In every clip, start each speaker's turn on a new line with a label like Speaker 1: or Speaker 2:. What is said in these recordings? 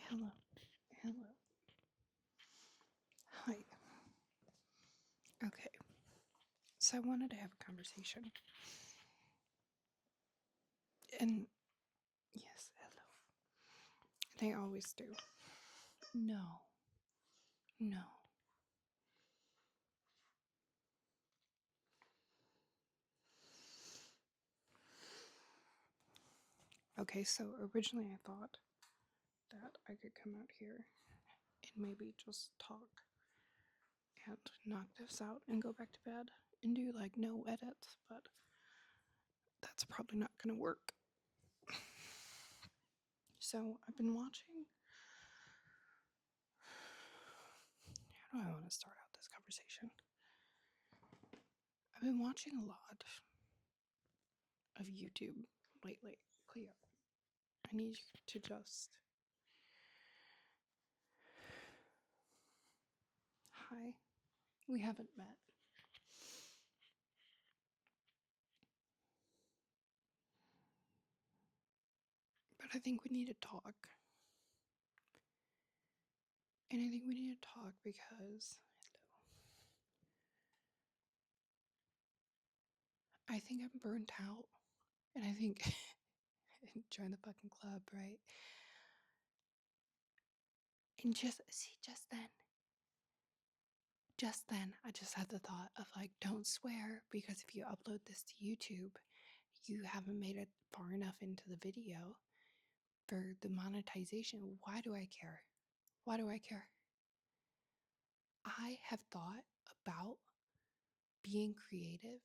Speaker 1: Hello. Hello. Hi. Okay. So I wanted to have a conversation. And yes, hello. They always do. No. No. Okay, so originally I thought that I could come out here and maybe just talk and knock this out and go back to bed and do like no edits, but that's probably not gonna work. So I've been watching. How do I want to start out this conversation? I've been watching a lot of YouTube lately. Cleo, I need you to just. Hi. We haven't met. But I think we need to talk. And I think we need to talk because I think I'm burnt out. And I think join the fucking club, right? And just then I just had the thought of like, don't swear, because if you upload this to YouTube, you haven't made it far enough into the video for the monetization. Why do I care? Why do I care? I have thought about being creative,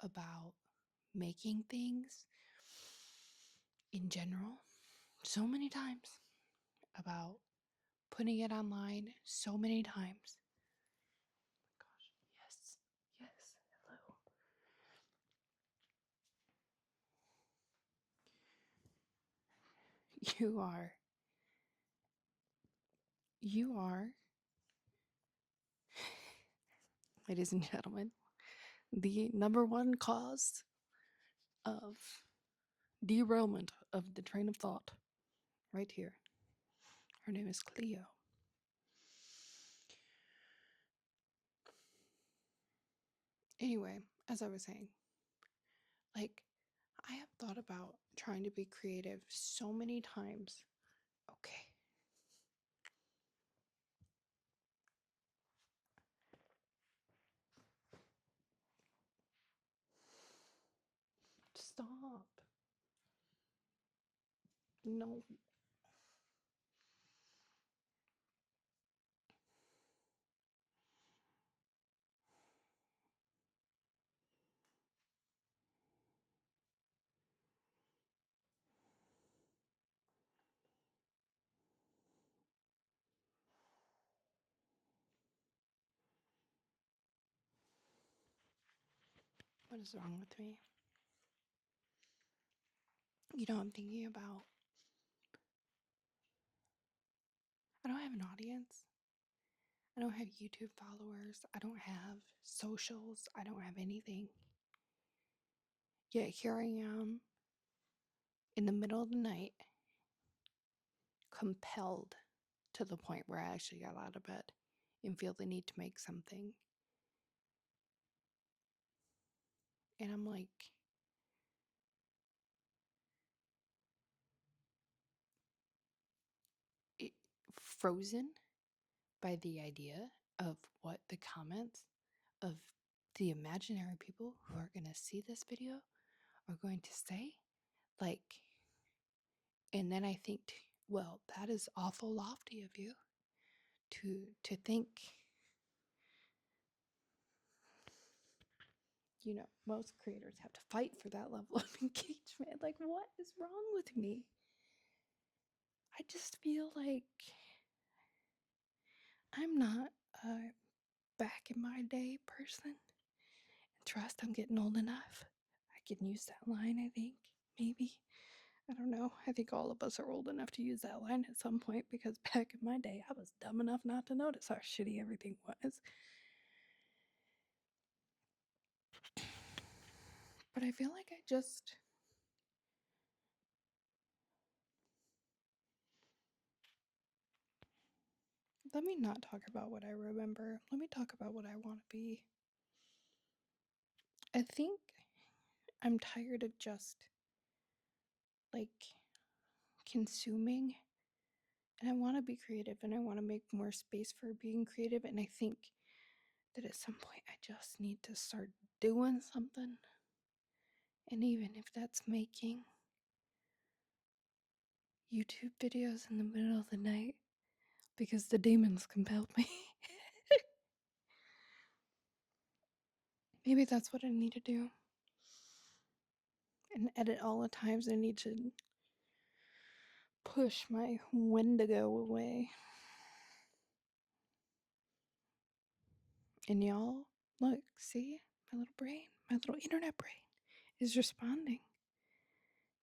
Speaker 1: about making things in general so many times, about putting it online so many times. Gosh, yes, hello. You are, ladies and gentlemen, the number one cause of derailment of the train of thought right here. Her name is Cleo. Anyway, as I was saying, like, I have thought about trying to be creative so many times. Okay. Stop. No. What is wrong with me? You know, I'm thinking about, I don't have an audience. I don't have YouTube followers. I don't have socials. I don't have anything. Yet here I am in the middle of the night, compelled to the point where I actually got out of bed and feel the need to make something. And I'm like, frozen by the idea of what the comments of the imaginary people who are going to see this video are going to say. Like, and then I think, well, that is awful lofty of you to think. You know, most creators have to fight for that level of engagement. Like, what is wrong with me? I just feel like I'm not a back in my day person. And trust, I'm getting old enough. I can use that line, I think. Maybe. I don't know. I think all of us are old enough to use that line at some point, because back in my day, I was dumb enough not to notice how shitty everything was. But I feel like I just... let me not talk about what I remember. Let me talk about what I want to be. I think I'm tired of just like consuming, and I want to be creative, and I want to make more space for being creative, and I think that at some point I just need to start doing something. And even if that's making YouTube videos in the middle of the night because the demons compelled me. Maybe that's what I need to do. And edit all the times I need to push my Wendigo away. And y'all, look, see? My little brain, my little internet brain is responding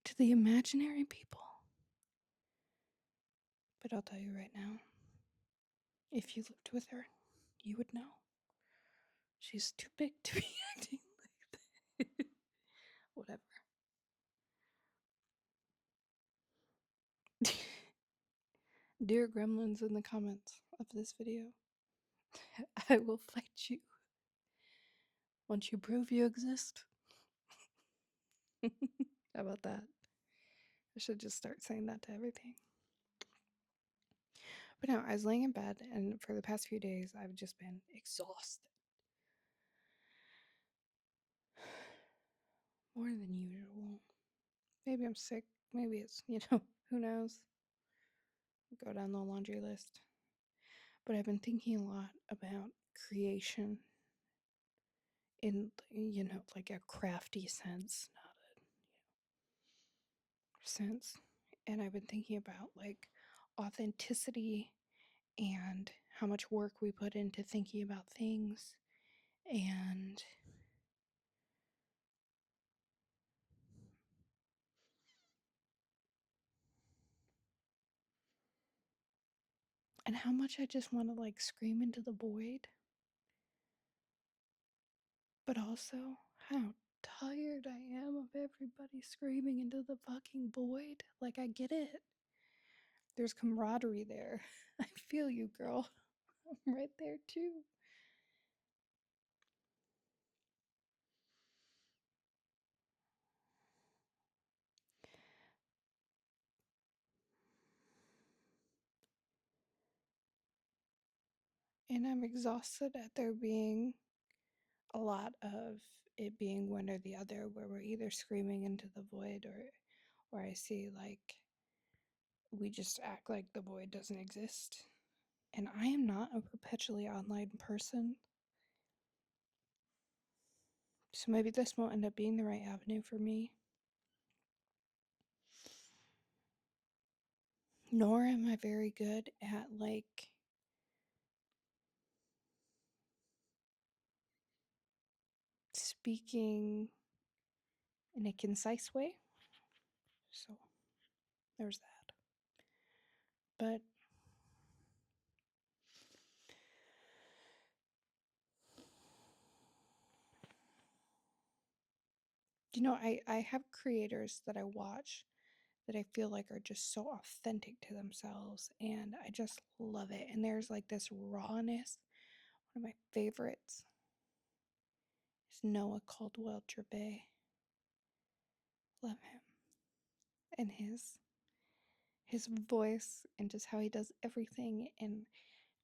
Speaker 1: to the imaginary people. But I'll tell you right now, if you lived with her, you would know. She's too big to be acting like that. Whatever. Dear gremlins in the comments of this video, I will fight you once you prove you exist. How about that? I should just start saying that to everything. But no, I was laying in bed, and for the past few days, I've just been exhausted. More than usual. Maybe I'm sick. Maybe it's, who knows? Go down the laundry list. But I've been thinking a lot about creation in, like a crafty sense, not a sense. And I've been thinking about like authenticity and how much work we put into thinking about things and how much I just want to like scream into the void, but also how tired I am of everybody screaming into the fucking void. Like, I get it. There's camaraderie there. I feel you, girl. I'm right there too. And I'm exhausted at there being a lot of it being one or the other, where we're either screaming into the void or I see like we just act like the void doesn't exist. And I am not a perpetually online person. So maybe this won't end up being the right avenue for me. Nor am I very good at like speaking in a concise way. So there's that. But I have creators that I watch that I feel like are just so authentic to themselves, and I just love it. And there's like this rawness. One of my favorites is Noah Caldwell Gervais. Love him. And his voice and just how he does everything. And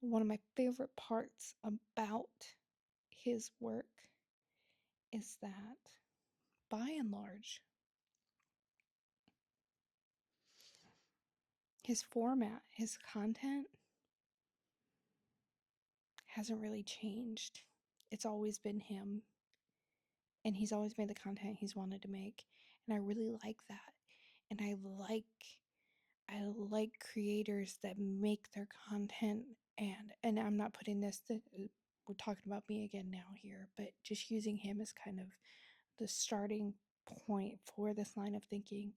Speaker 1: one of my favorite parts about his work is that, by and large, his format, his content hasn't really changed. It's always been him, and he's always made the content he's wanted to make, and I really like that. And I like creators that make their content, and I'm not putting this that we're talking about me again now here, but just using him as kind of the starting point for this line of thinking.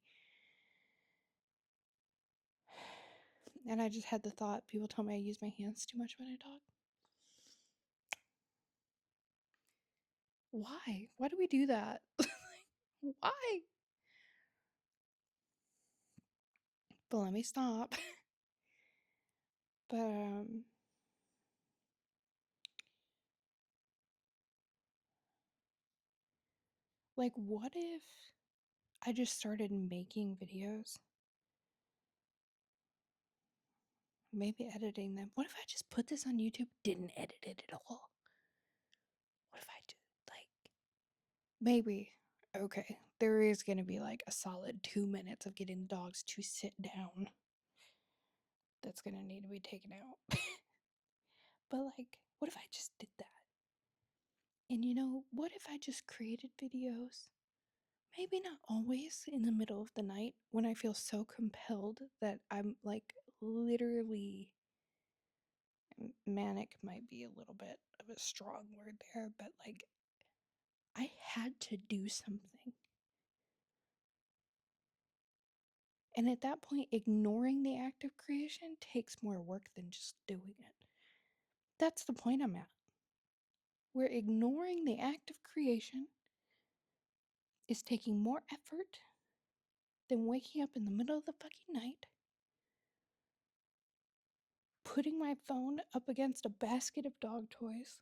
Speaker 1: And I just had the thought, people tell me I use my hands too much when I talk. Why? Why do we do that? Why? But let me stop. But Like, what if I just started making videos? Maybe editing them. What if I just put this on YouTube, didn't edit it at all? What if I do, like, maybe, okay, there is going to be like a solid 2 minutes of getting the dogs to sit down. That's going to need to be taken out. But, like, what if I just did that? And what if I just created videos? Maybe not always in the middle of the night when I feel so compelled that I'm like literally manic might be a little bit of a strong word there, but like I had to do something. And at that point, ignoring the act of creation takes more work than just doing it. That's the point I'm at. Where ignoring the act of creation is taking more effort than waking up in the middle of the fucking night, putting my phone up against a basket of dog toys,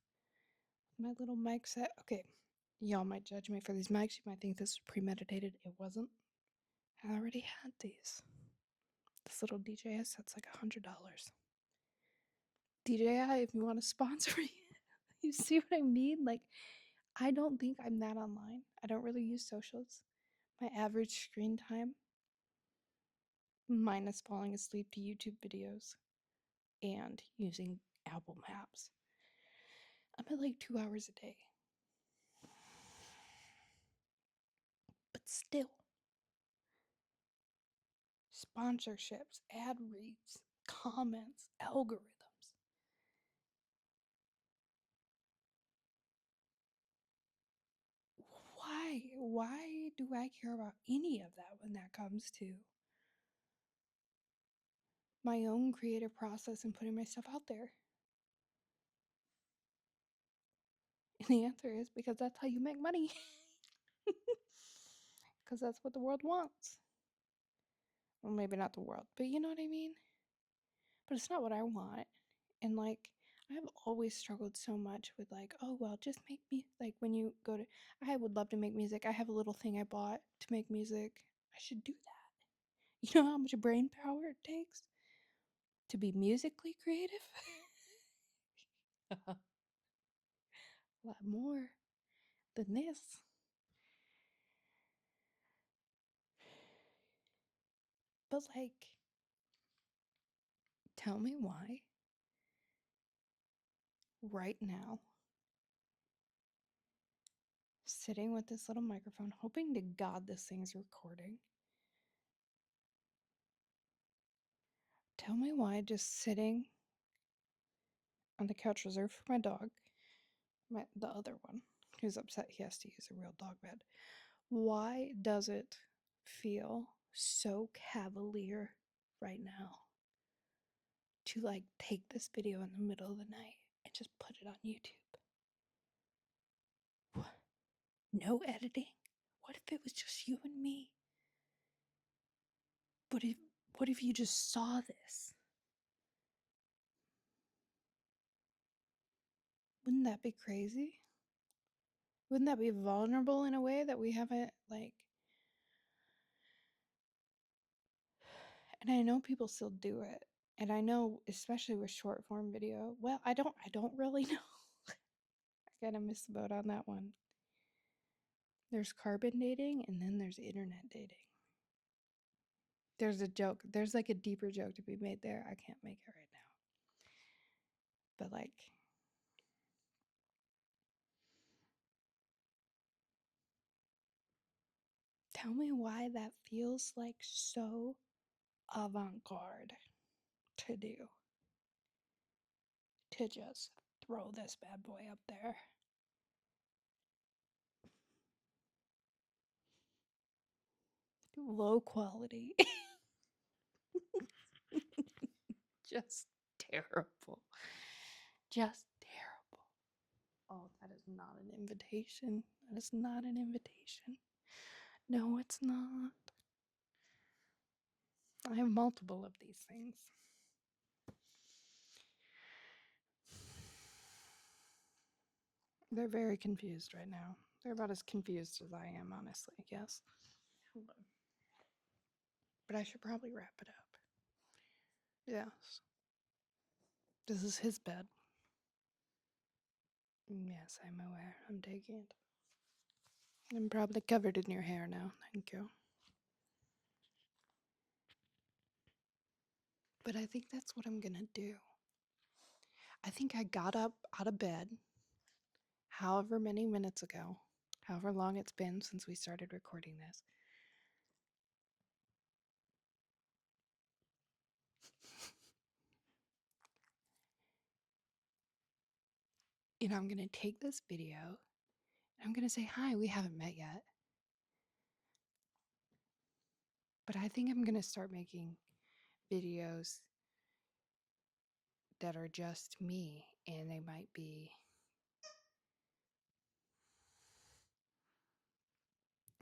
Speaker 1: my little mic set. Okay, y'all might judge me for these mics. You might think this was premeditated. It wasn't. I already had these. This little DJI set's like $100. DJI, if you want to sponsor me, you see what I mean? Like, I don't think I'm that online. I don't really use socials. My average screen time, minus falling asleep to YouTube videos and using Apple Maps, I'm at like 2 hours a day. But still, sponsorships, ad reads, comments, algorithms. Why do I care about any of that when that comes to my own creative process and putting myself out there? And the answer is because that's how you make money. Because that's what the world wants. Well, maybe not the world, but you know what I mean? But it's not what I want. And like, I've always struggled so much with like, oh, well, just make me, like when you go to, I would love to make music. I have a little thing I bought to make music. I should do that. You know how much brain power it takes to be musically creative? A lot more than this. But like, tell me why right now, sitting with this little microphone, hoping to God this thing's recording. Tell me why just sitting on the couch reserved for my dog, the other one, who's upset he has to use a real dog bed. Why does it feel so cavalier right now to like take this video in the middle of the night and just put it on YouTube? What? No editing? What if it was just you and me? What if you just saw this? Wouldn't that be crazy? Wouldn't that be vulnerable in a way that we haven't like? And I know people still do it. And I know, especially with short form video, well, I don't really know. I kind of missed the boat on that one. There's carbon dating and then there's internet dating. There's a joke. There's like a deeper joke to be made there. I can't make it right now. But like, tell me why that feels like so avant-garde to do. To just throw this bad boy up there. Low quality. Just terrible. Just terrible. Oh, that is not an invitation. That is not an invitation. No, it's not. I have multiple of these things. They're very confused right now. They're about as confused as I am, honestly, yes. But I should probably wrap it up. Yes. This is his bed. Yes, I'm aware. I'm taking it. I'm probably covered in your hair now. Thank you. But I think that's what I'm gonna do. I think I got up out of bed however many minutes ago, however long it's been since we started recording this. And I'm gonna take this video and I'm gonna say, hi, we haven't met yet. But I think I'm gonna start making videos that are just me, and they might be,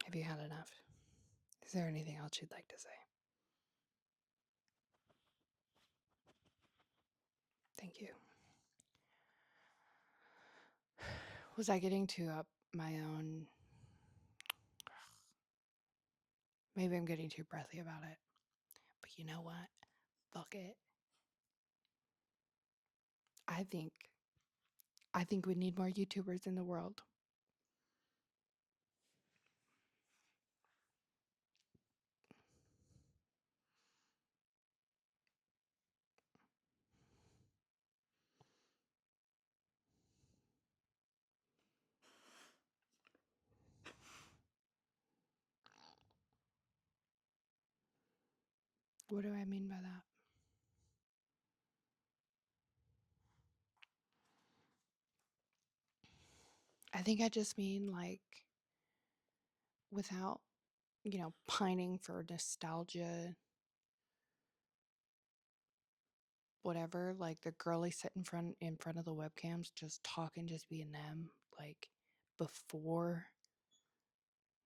Speaker 1: have you had enough? Is there anything else you'd like to say? Thank you. Was I getting too up my own? Maybe I'm getting too breathy about it. But you know what? Fuck it. I think we need more YouTubers in the world. What do I mean by that? I think I just mean like without, pining for nostalgia, whatever, like the girlies sit in front of the webcams just talking, just being them, like before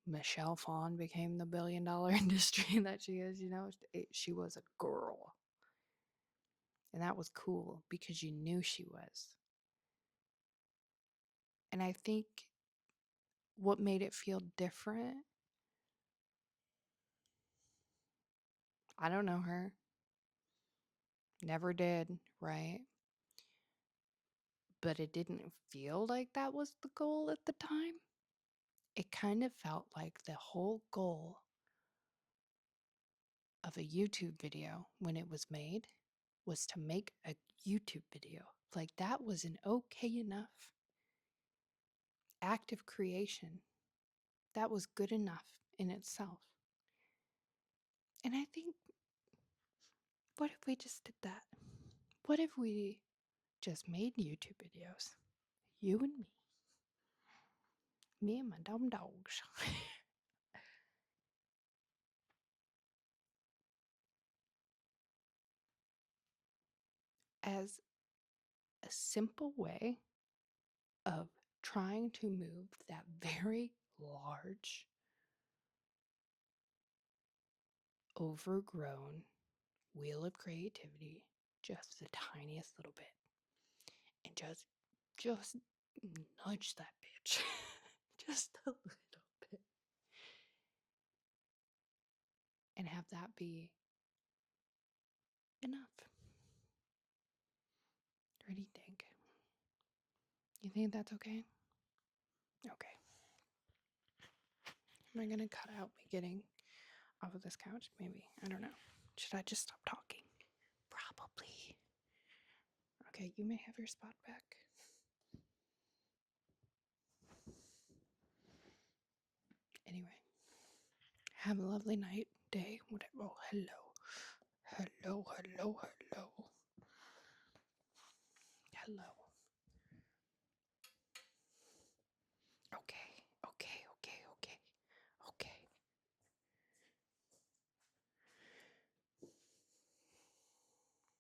Speaker 1: Michelle Phan became the billion-dollar industry that she is, she was a girl. And that was cool because you knew she was. And I think what made it feel different, I don't know her. Never did, right? But it didn't feel like that was the goal at the time. It kind of felt like the whole goal of a YouTube video when it was made was to make a YouTube video. Like that was an okay enough act of creation. That was good enough in itself. And I think, what if we just did that? What if we just made YouTube videos? You and me and my dumb dogs. As a simple way of trying to move that very large, overgrown wheel of creativity just the tiniest little bit, and just nudge that bitch just a little bit, and have that be enough. What do you think? You think that's okay? Okay. Am I gonna cut out me getting off of this couch? Maybe. I don't know. Should I just stop talking? Probably. Okay, you may have your spot back. Anyway, have a lovely night, day, whatever. Oh, hello. Hello, hello, hello. Hello.